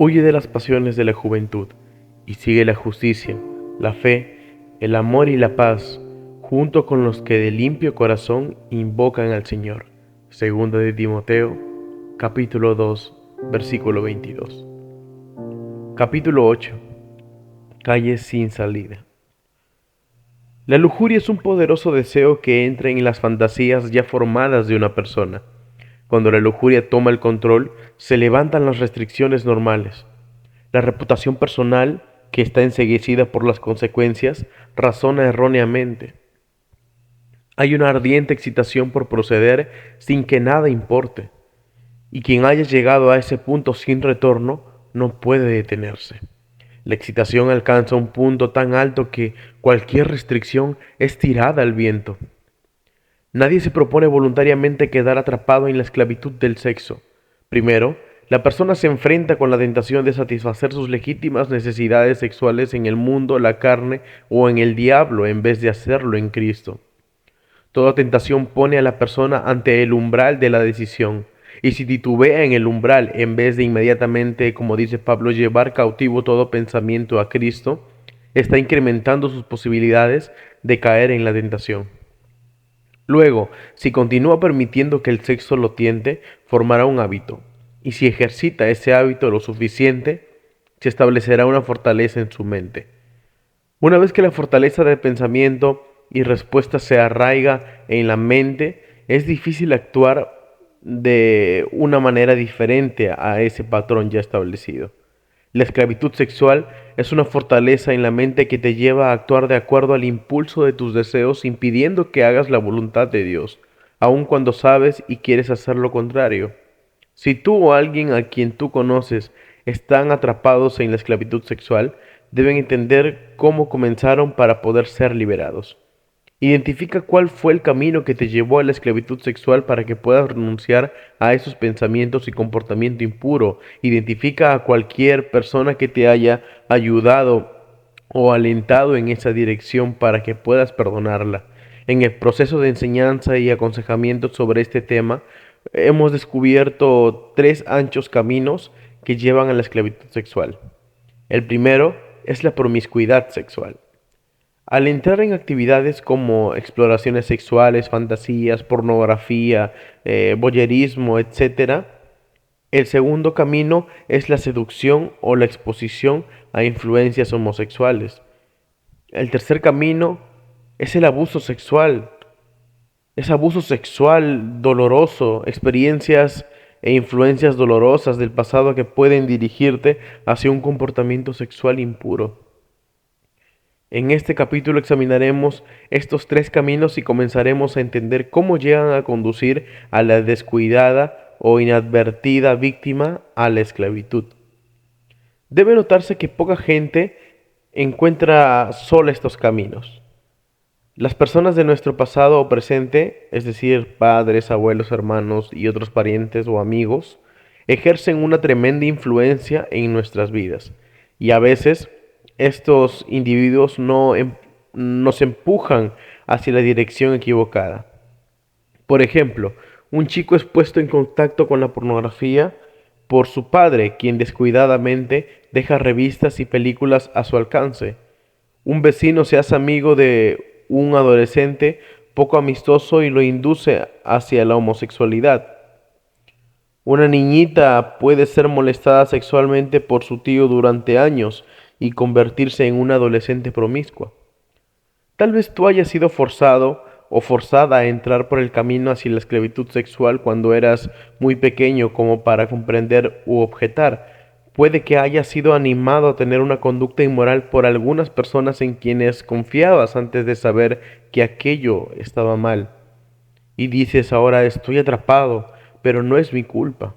Huye de las pasiones de la juventud y sigue la justicia, la fe, el amor y la paz, junto con los que de limpio corazón invocan al Señor. Segunda de Timoteo, capítulo 2, versículo 22. Capítulo 8. Calles sin salida. La lujuria es un poderoso deseo que entra en las fantasías ya formadas de una persona. Cuando la lujuria toma el control, se levantan las restricciones normales. La reputación personal, que está enceguecida por las consecuencias, razona erróneamente. Hay una ardiente excitación por proceder sin que nada importe, y quien haya llegado a ese punto sin retorno no puede detenerse. La excitación alcanza un punto tan alto que cualquier restricción es tirada al viento. Nadie se propone voluntariamente quedar atrapado en la esclavitud del sexo. Primero, la persona se enfrenta con la tentación de satisfacer sus legítimas necesidades sexuales en el mundo, la carne o en el diablo en vez de hacerlo en Cristo. Toda tentación pone a la persona ante el umbral de la decisión, y si titubea en el umbral en vez de inmediatamente, como dice Pablo, llevar cautivo todo pensamiento a Cristo, está incrementando sus posibilidades de caer en la tentación. Luego, si continúa permitiendo que el sexo lo tiente, formará un hábito, y si ejercita ese hábito lo suficiente, se establecerá una fortaleza en su mente. Una vez que la fortaleza de pensamiento y respuesta se arraiga en la mente, es difícil actuar de una manera diferente a ese patrón ya establecido. La esclavitud sexual es una fortaleza en la mente que te lleva a actuar de acuerdo al impulso de tus deseos, impidiendo que hagas la voluntad de Dios, aun cuando sabes y quieres hacer lo contrario. Si tú o alguien a quien tú conoces están atrapados en la esclavitud sexual, deben entender cómo comenzaron para poder ser liberados. Identifica cuál fue el camino que te llevó a la esclavitud sexual para que puedas renunciar a esos pensamientos y comportamiento impuro. Identifica a cualquier persona que te haya ayudado o alentado en esa dirección para que puedas perdonarla. En el proceso de enseñanza y aconsejamiento sobre este tema, hemos descubierto 3 anchos caminos que llevan a la esclavitud sexual. El primero es la promiscuidad sexual. Al entrar en actividades como exploraciones sexuales, fantasías, pornografía, voyerismo, etc., el segundo camino es la seducción o la exposición a influencias homosexuales. El tercer camino es el abuso sexual. Es abuso sexual doloroso, experiencias e influencias dolorosas del pasado que pueden dirigirte hacia un comportamiento sexual impuro. En este capítulo examinaremos estos 3 caminos y comenzaremos a entender cómo llegan a conducir a la descuidada o inadvertida víctima a la esclavitud. Debe notarse que poca gente encuentra sola estos caminos. Las personas de nuestro pasado o presente, es decir, padres, abuelos, hermanos y otros parientes o amigos, ejercen una tremenda influencia en nuestras vidas y a veces estos individuos nos empujan hacia la dirección equivocada. Por ejemplo, un chico es puesto en contacto con la pornografía por su padre, quien descuidadamente deja revistas y películas a su alcance. Un vecino se hace amigo de un adolescente poco amistoso y lo induce hacia la homosexualidad. Una niñita puede ser molestada sexualmente por su tío durante años y convertirse en una adolescente promiscua. Tal vez tú hayas sido forzado o forzada a entrar por el camino hacia la esclavitud sexual cuando eras muy pequeño como para comprender u objetar. Puede que hayas sido animado a tener una conducta inmoral por algunas personas en quienes confiabas antes de saber que aquello estaba mal. Y dices ahora estoy atrapado, pero no es mi culpa.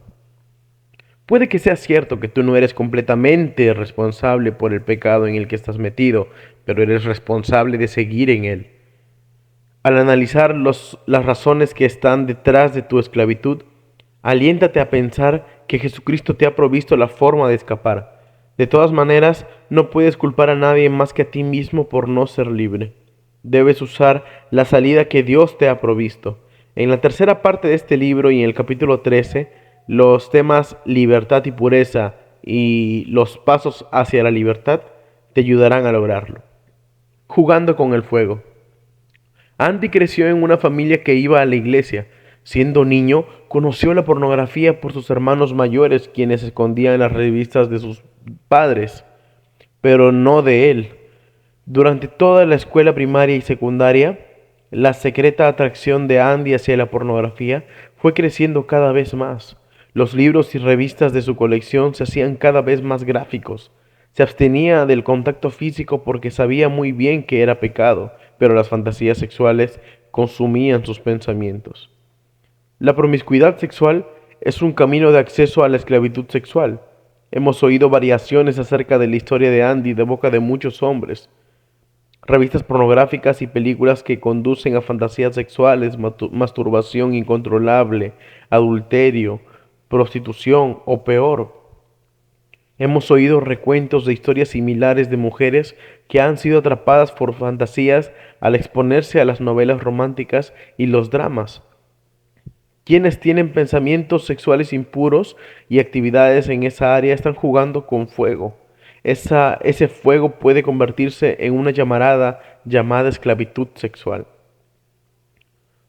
Puede que sea cierto que tú no eres completamente responsable por el pecado en el que estás metido, pero eres responsable de seguir en él. Al analizar las razones que están detrás de tu esclavitud, aliéntate a pensar que Jesucristo te ha provisto la forma de escapar. De todas maneras, no puedes culpar a nadie más que a ti mismo por no ser libre. Debes usar la salida que Dios te ha provisto. En la tercera parte de este libro y en el capítulo 13, los temas libertad y pureza y los pasos hacia la libertad te ayudarán a lograrlo. Jugando con el fuego. Andy creció en una familia que iba a la iglesia. Siendo niño, conoció la pornografía por sus hermanos mayores, quienes escondían las revistas de sus padres, pero no de él. Durante toda la escuela primaria y secundaria, la secreta atracción de Andy hacia la pornografía fue creciendo cada vez más. Los libros y revistas de su colección se hacían cada vez más gráficos. Se abstenía del contacto físico porque sabía muy bien que era pecado, pero las fantasías sexuales consumían sus pensamientos. La promiscuidad sexual es un camino de acceso a la esclavitud sexual. Hemos oído variaciones acerca de la historia de Andy de boca de muchos hombres. Revistas pornográficas y películas que conducen a fantasías sexuales, masturbación incontrolable, adulterio, prostitución o peor. Hemos oído recuentos de historias similares de mujeres que han sido atrapadas por fantasías al exponerse a las novelas románticas y los dramas. Quienes tienen pensamientos sexuales impuros y actividades en esa área están jugando con fuego. Ese fuego puede convertirse en una llamarada llamada esclavitud sexual.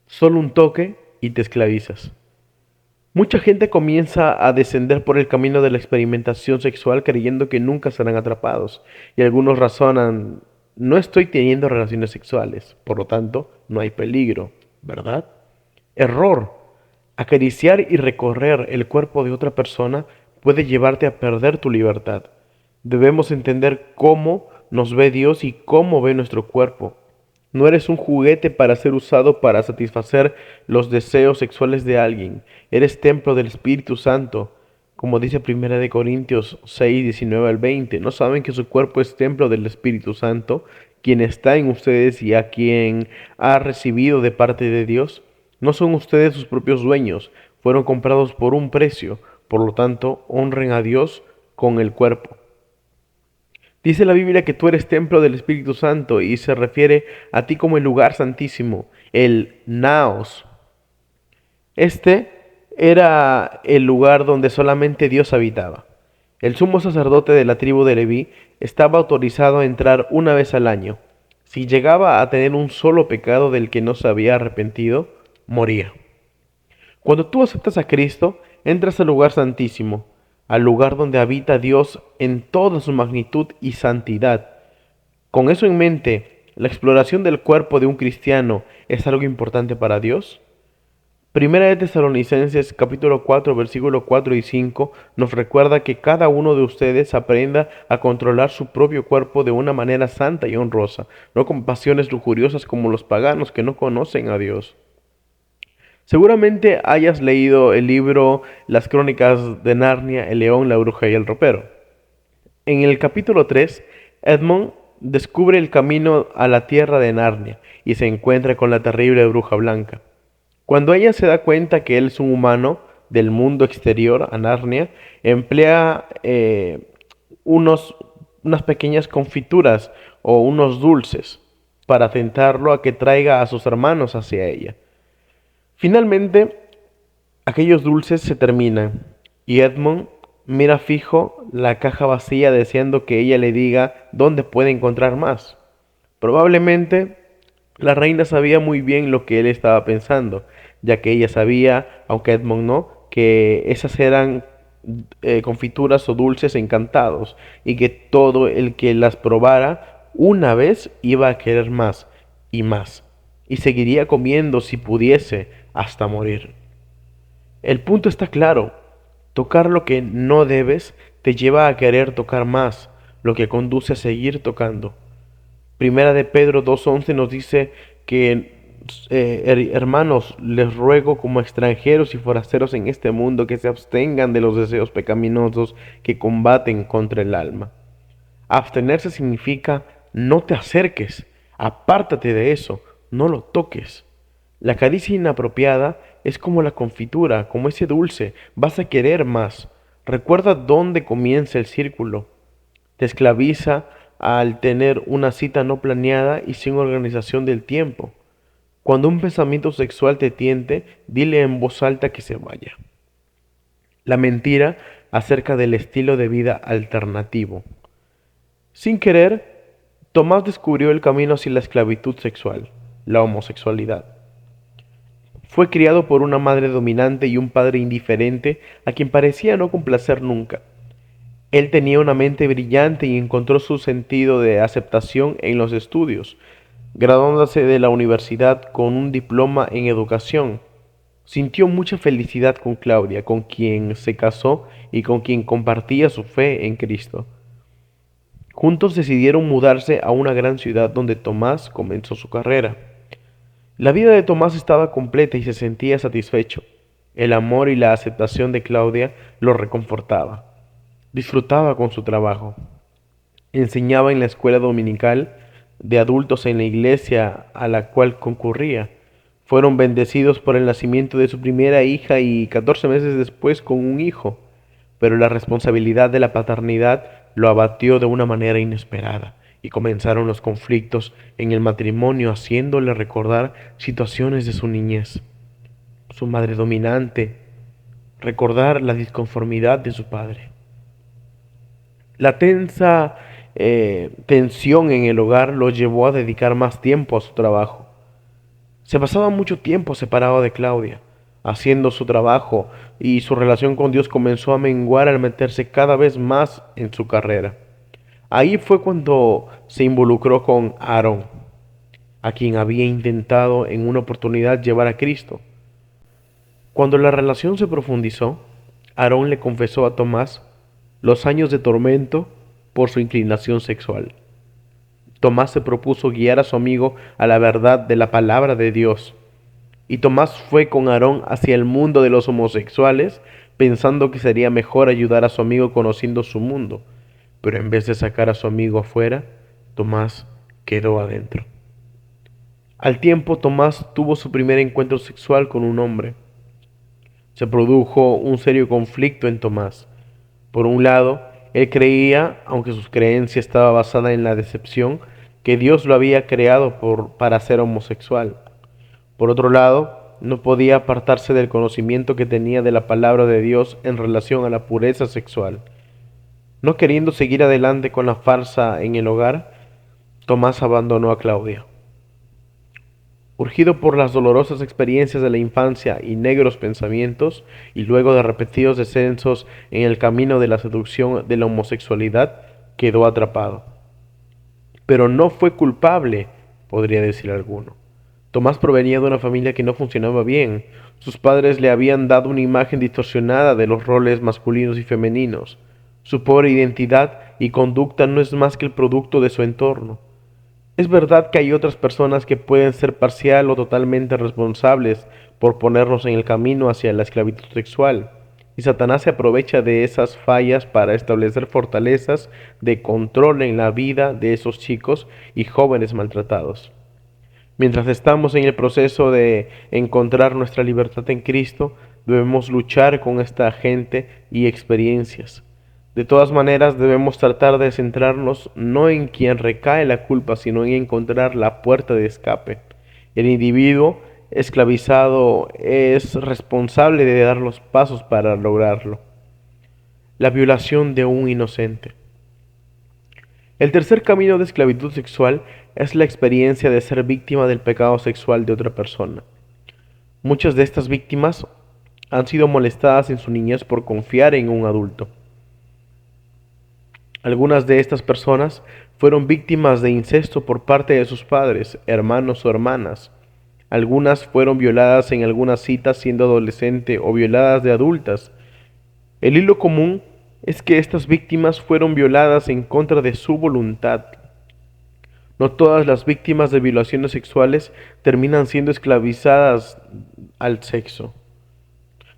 Solo un toque y te esclavizas. Mucha gente comienza a descender por el camino de la experimentación sexual creyendo que nunca serán atrapados, y algunos razonan, no estoy teniendo relaciones sexuales, por lo tanto, no hay peligro, ¿verdad? Error. Acariciar y recorrer el cuerpo de otra persona puede llevarte a perder tu libertad. Debemos entender cómo nos ve Dios y cómo ve nuestro cuerpo. No eres un juguete para ser usado para satisfacer los deseos sexuales de alguien. Eres templo del Espíritu Santo. Como dice 1 Corintios 6, 19 al 20. ¿No saben que su cuerpo es templo del Espíritu Santo, quien está en ustedes y a quien ha recibido de parte de Dios? No son ustedes sus propios dueños, fueron comprados por un precio. Por lo tanto, honren a Dios con el cuerpo. Dice la Biblia que tú eres templo del Espíritu Santo y se refiere a ti como el lugar santísimo, el Naos. Este era el lugar donde solamente Dios habitaba. El sumo sacerdote de la tribu de Leví estaba autorizado a entrar una vez al año. Si llegaba a tener un solo pecado del que no se había arrepentido, moría. Cuando tú aceptas a Cristo, entras al lugar santísimo, al lugar donde habita Dios en toda su magnitud y santidad. Con eso en mente, ¿la exploración del cuerpo de un cristiano es algo importante para Dios? Primera de Tesalonicenses capítulo 4 versículos 4 y 5 nos recuerda que cada uno de ustedes aprenda a controlar su propio cuerpo de una manera santa y honrosa, no con pasiones lujuriosas como los paganos que no conocen a Dios. Seguramente hayas leído el libro Las Crónicas de Narnia, El León, la Bruja y el Ropero. En el capítulo 3, Edmund descubre el camino a la tierra de Narnia y se encuentra con la terrible bruja blanca. Cuando ella se da cuenta que él es un humano del mundo exterior a Narnia, emplea unas pequeñas confituras o unos dulces para tentarlo a que traiga a sus hermanos hacia ella. Finalmente, aquellos dulces se terminan y Edmund mira fijo la caja vacía deseando que ella le diga dónde puede encontrar más. Probablemente la reina sabía muy bien lo que él estaba pensando, ya que ella sabía, aunque Edmund no, que esas eran confituras o dulces encantados y que todo el que las probara una vez iba a querer más y más y seguiría comiendo si pudiese hasta morir. El punto está claro. Tocar lo que no debes te lleva a querer tocar más, lo que conduce a seguir tocando. Primera de Pedro 2:11 nos dice que, hermanos, les ruego como extranjeros y forasteros en este mundo que se abstengan de los deseos pecaminosos que combaten contra el alma. Abstenerse significa no te acerques, apártate de eso, no lo toques. La caricia inapropiada es como la confitura, como ese dulce, vas a querer más. Recuerda dónde comienza el círculo. Te esclaviza al tener una cita no planeada y sin organización del tiempo. Cuando un pensamiento sexual te tiente, dile en voz alta que se vaya. La mentira acerca del estilo de vida alternativo. Sin querer, Tomás descubrió el camino hacia la esclavitud sexual, la homosexualidad. Fue criado por una madre dominante y un padre indiferente a quien parecía no complacer nunca. Él tenía una mente brillante y encontró su sentido de aceptación en los estudios, graduándose de la universidad con un diploma en educación. Sintió mucha felicidad con Claudia, con quien se casó y con quien compartía su fe en Cristo. Juntos decidieron mudarse a una gran ciudad donde Tomás comenzó su carrera. La vida de Tomás estaba completa y se sentía satisfecho. El amor y la aceptación de Claudia lo reconfortaba. Disfrutaba con su trabajo. Enseñaba en la escuela dominical de adultos en la iglesia a la cual concurría. Fueron bendecidos por el nacimiento de su primera hija y 14 meses después con un hijo, pero la responsabilidad de la paternidad lo abatió de una manera inesperada y comenzaron los conflictos en el matrimonio, haciéndole recordar situaciones de su niñez, su madre dominante, recordar la disconformidad de su padre. La tensión en el hogar lo llevó a dedicar más tiempo a su trabajo. Se pasaba mucho tiempo separado de Claudia, haciendo su trabajo, y su relación con Dios comenzó a menguar al meterse cada vez más en su carrera. Ahí fue cuando se involucró con Aarón, a quien había intentado en una oportunidad llevar a Cristo. Cuando la relación se profundizó, Aarón le confesó a Tomás los años de tormento por su inclinación sexual. Tomás se propuso guiar a su amigo a la verdad de la palabra de Dios. Y Tomás fue con Aarón hacia el mundo de los homosexuales, pensando que sería mejor ayudar a su amigo conociendo su mundo. Pero en vez de sacar a su amigo afuera, Tomás quedó adentro. Al tiempo, Tomás tuvo su primer encuentro sexual con un hombre. Se produjo un serio conflicto en Tomás. Por un lado, él creía, aunque su creencia estaba basada en la decepción, que Dios lo había creado para ser homosexual. Por otro lado, no podía apartarse del conocimiento que tenía de la palabra de Dios en relación a la pureza sexual. No queriendo seguir adelante con la farsa en el hogar, Tomás abandonó a Claudia. Urgido por las dolorosas experiencias de la infancia y negros pensamientos, y luego de repetidos descensos en el camino de la seducción de la homosexualidad, quedó atrapado. Pero no fue culpable, podría decir alguno. Tomás provenía de una familia que no funcionaba bien. Sus padres le habían dado una imagen distorsionada de los roles masculinos y femeninos. Su pobre identidad y conducta no es más que el producto de su entorno. Es verdad que hay otras personas que pueden ser parcial o totalmente responsables por ponernos en el camino hacia la esclavitud sexual, y Satanás se aprovecha de esas fallas para establecer fortalezas de control en la vida de esos chicos y jóvenes maltratados. Mientras estamos en el proceso de encontrar nuestra libertad en Cristo, debemos luchar con esta gente y experiencias. De todas maneras, debemos tratar de centrarnos no en quien recae la culpa, sino en encontrar la puerta de escape. El individuo esclavizado es responsable de dar los pasos para lograrlo. La violación de un inocente. El tercer camino de esclavitud sexual es la experiencia de ser víctima del pecado sexual de otra persona. Muchas de estas víctimas han sido molestadas en su niñez por confiar en un adulto. Algunas de estas personas fueron víctimas de incesto por parte de sus padres, hermanos o hermanas. Algunas fueron violadas en algunas citas siendo adolescente o violadas de adultas. El hilo común es que estas víctimas fueron violadas en contra de su voluntad. No todas las víctimas de violaciones sexuales terminan siendo esclavizadas al sexo,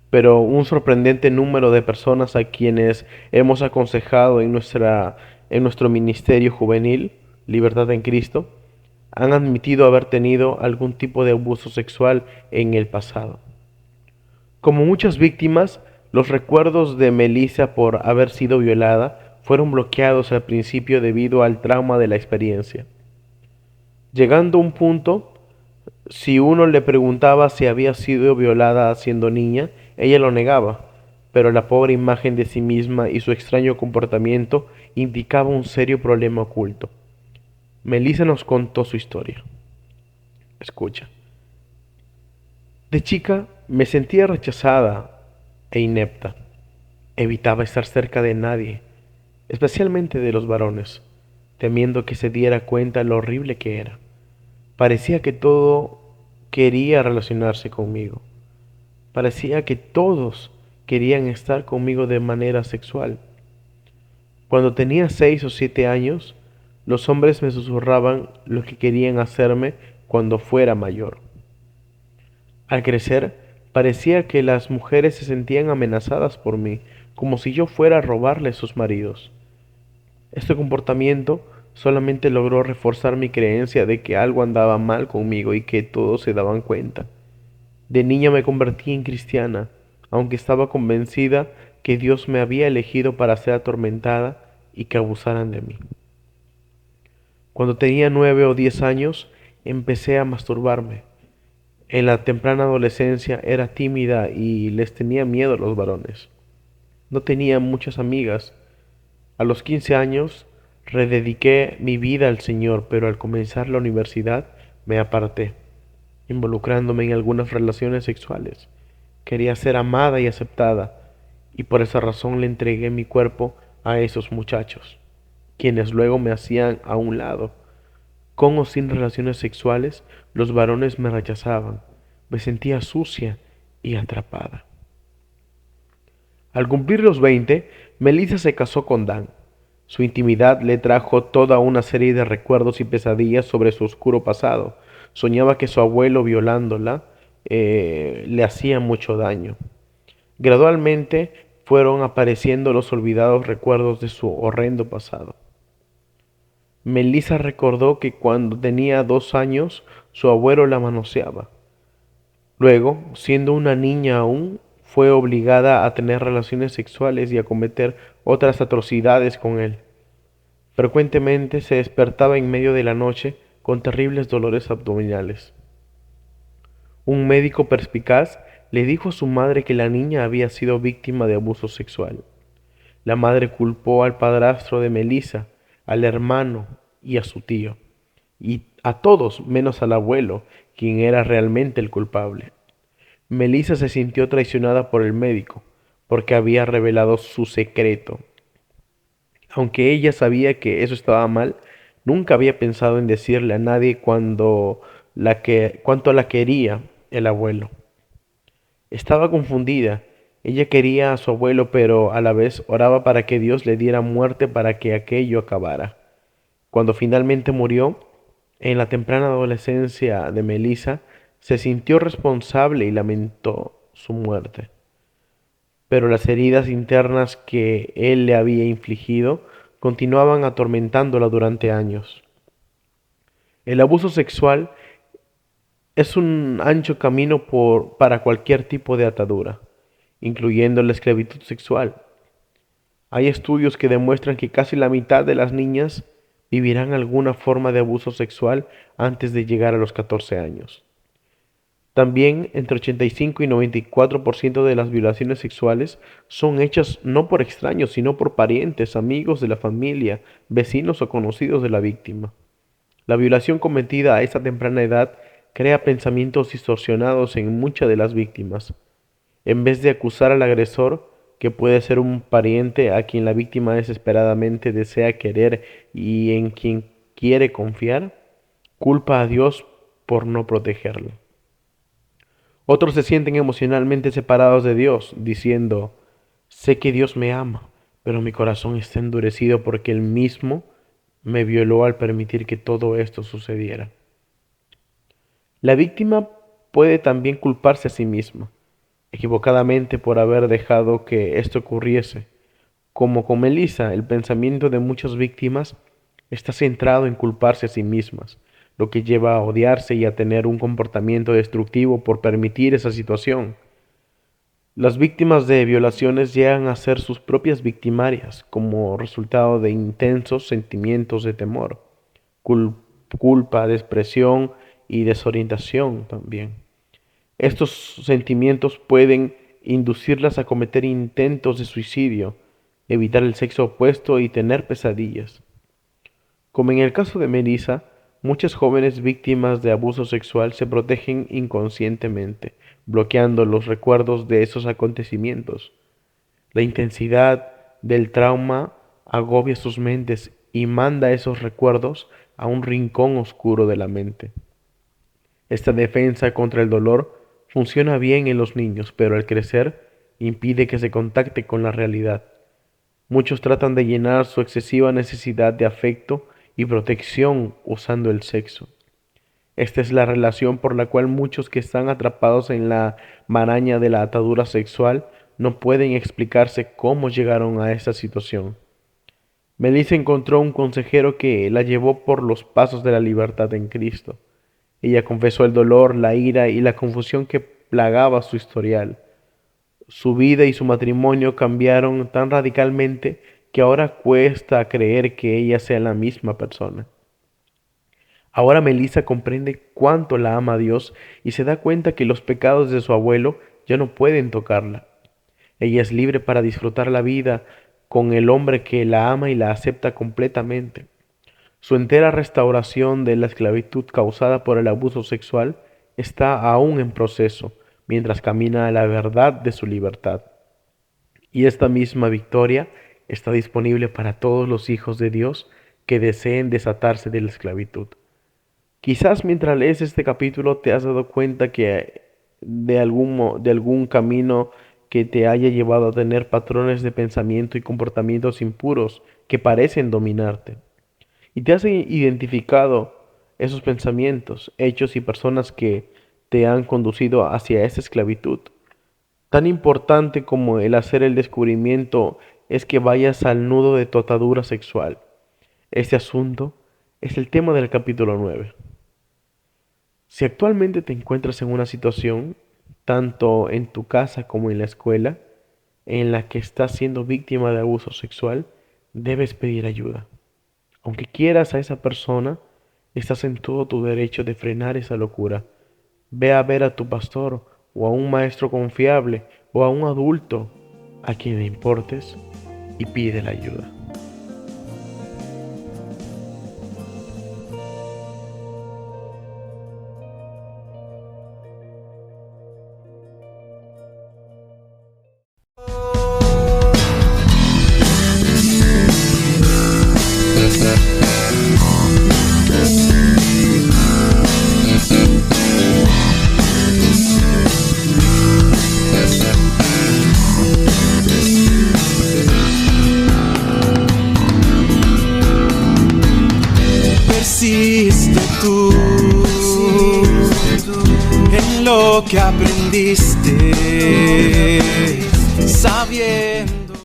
pero un sorprendente número de personas a quienes hemos aconsejado en nuestro ministerio juvenil, Libertad en Cristo, han admitido haber tenido algún tipo de abuso sexual en el pasado. Como muchas víctimas, los recuerdos de Melissa por haber sido violada fueron bloqueados al principio debido al trauma de la experiencia. Llegando a un punto, si uno le preguntaba si había sido violada siendo niña, ella lo negaba, pero la pobre imagen de sí misma y su extraño comportamiento indicaba un serio problema oculto. Melissa nos contó su historia. Escucha. De chica me sentía rechazada e inepta. Evitaba estar cerca de nadie, especialmente de los varones, temiendo que se diera cuenta lo horrible que era. Parecía que todo quería relacionarse conmigo. Parecía que todos querían estar conmigo de manera sexual. Cuando tenía 6 o 7 años, los hombres me susurraban lo que querían hacerme cuando fuera mayor. Al crecer, parecía que las mujeres se sentían amenazadas por mí, como si yo fuera a robarles sus maridos. Este comportamiento solamente logró reforzar mi creencia de que algo andaba mal conmigo y que todos se daban cuenta. De niña me convertí en cristiana, aunque estaba convencida que Dios me había elegido para ser atormentada y que abusaran de mí. Cuando tenía 9 o 10 años, empecé a masturbarme. En la temprana adolescencia era tímida y les tenía miedo a los varones. No tenía muchas amigas. A los 15 años redediqué mi vida al Señor, pero al comenzar la universidad me aparté, involucrándome en algunas relaciones sexuales. Quería ser amada y aceptada, y por esa razón le entregué mi cuerpo a esos muchachos, quienes luego me hacían a un lado. Con o sin relaciones sexuales, los varones me rechazaban. Me sentía sucia y atrapada. Al cumplir los 20, Melissa se casó con Dan. Su intimidad le trajo toda una serie de recuerdos y pesadillas sobre su oscuro pasado. Soñaba que su abuelo violándola le hacía mucho daño. Gradualmente fueron apareciendo los olvidados recuerdos de su horrendo pasado. Melissa recordó que cuando tenía 2 años su abuelo la manoseaba. Luego, siendo una niña aún, fue obligada a tener relaciones sexuales y a cometer otras atrocidades con él. Frecuentemente se despertaba en medio de la noche con terribles dolores abdominales. Un médico perspicaz le dijo a su madre que la niña había sido víctima de abuso sexual. La madre culpó al padrastro de Melissa, al hermano y a su tío, y a todos menos al abuelo, quien era realmente el culpable. Melissa se sintió traicionada por el médico, porque había revelado su secreto. Aunque ella sabía que eso estaba mal, nunca había pensado en decirle a nadie cuánto la quería el abuelo. Estaba confundida. Ella quería a su abuelo, pero a la vez oraba para que Dios le diera muerte para que aquello acabara. Cuando finalmente murió, en la temprana adolescencia de Melissa, se sintió responsable y lamentó su muerte. Pero las heridas internas que él le había infligido continuaban atormentándola durante años. El abuso sexual es un ancho camino para cualquier tipo de atadura, incluyendo la esclavitud sexual. Hay estudios que demuestran que casi la mitad de las niñas vivirán alguna forma de abuso sexual antes de llegar a los 14 años. También entre 85 y 94% de las violaciones sexuales son hechas no por extraños, sino por parientes, amigos de la familia, vecinos o conocidos de la víctima. La violación cometida a esa temprana edad crea pensamientos distorsionados en muchas de las víctimas. En vez de acusar al agresor, que puede ser un pariente a quien la víctima desesperadamente desea querer y en quien quiere confiar, culpa a Dios por no protegerlo. Otros se sienten emocionalmente separados de Dios, diciendo, sé que Dios me ama, pero mi corazón está endurecido porque Él mismo me violó al permitir que todo esto sucediera. La víctima puede también culparse a sí misma, equivocadamente por haber dejado que esto ocurriese. Como con Melissa, el pensamiento de muchas víctimas está centrado en culparse a sí mismas, lo que lleva a odiarse y a tener un comportamiento destructivo por permitir esa situación. Las víctimas de violaciones llegan a ser sus propias victimarias como resultado de intensos sentimientos de temor, culpa, depresión y desorientación también. Estos sentimientos pueden inducirlas a cometer intentos de suicidio, evitar el sexo opuesto y tener pesadillas. Como en el caso de Melissa, muchas jóvenes víctimas de abuso sexual se protegen inconscientemente, bloqueando los recuerdos de esos acontecimientos. La intensidad del trauma agobia sus mentes y manda esos recuerdos a un rincón oscuro de la mente. Esta defensa contra el dolor funciona bien en los niños, pero al crecer impide que se contacte con la realidad. Muchos tratan de llenar su excesiva necesidad de afecto y protección usando el sexo. Esta es la relación por la cual muchos que están atrapados en la maraña de la atadura sexual no pueden explicarse cómo llegaron a esta situación. Melissa encontró un consejero que la llevó por los pasos de la libertad en Cristo. Ella confesó el dolor, la ira y la confusión que plagaba su historial. Su vida y su matrimonio cambiaron tan radicalmente que ahora cuesta creer que ella sea la misma persona. Ahora Melissa comprende cuánto la ama Dios y se da cuenta que los pecados de su abuelo ya no pueden tocarla. Ella es libre para disfrutar la vida con el hombre que la ama y la acepta completamente. Su entera restauración de la esclavitud causada por el abuso sexual está aún en proceso, mientras camina a la verdad de su libertad. Y esta misma victoria está disponible para todos los hijos de Dios que deseen desatarse de la esclavitud. Quizás mientras lees este capítulo te has dado cuenta que de algún camino que te haya llevado a tener patrones de pensamiento y comportamientos impuros que parecen dominarte. Y te has identificado esos pensamientos, hechos y personas que te han conducido hacia esa esclavitud. Tan importante como el hacer el descubrimiento es que vayas al nudo de tu atadura sexual. Este asunto es el tema del capítulo 9. Si actualmente te encuentras en una situación, tanto en tu casa como en la escuela, en la que estás siendo víctima de abuso sexual, debes pedir ayuda. Aunque quieras a esa persona, estás en todo tu derecho de frenar esa locura. Ve a ver a tu pastor o a un maestro confiable o a un adulto a quien le importes y pide la ayuda. Persiste tú en lo que aprendiste, sabiendo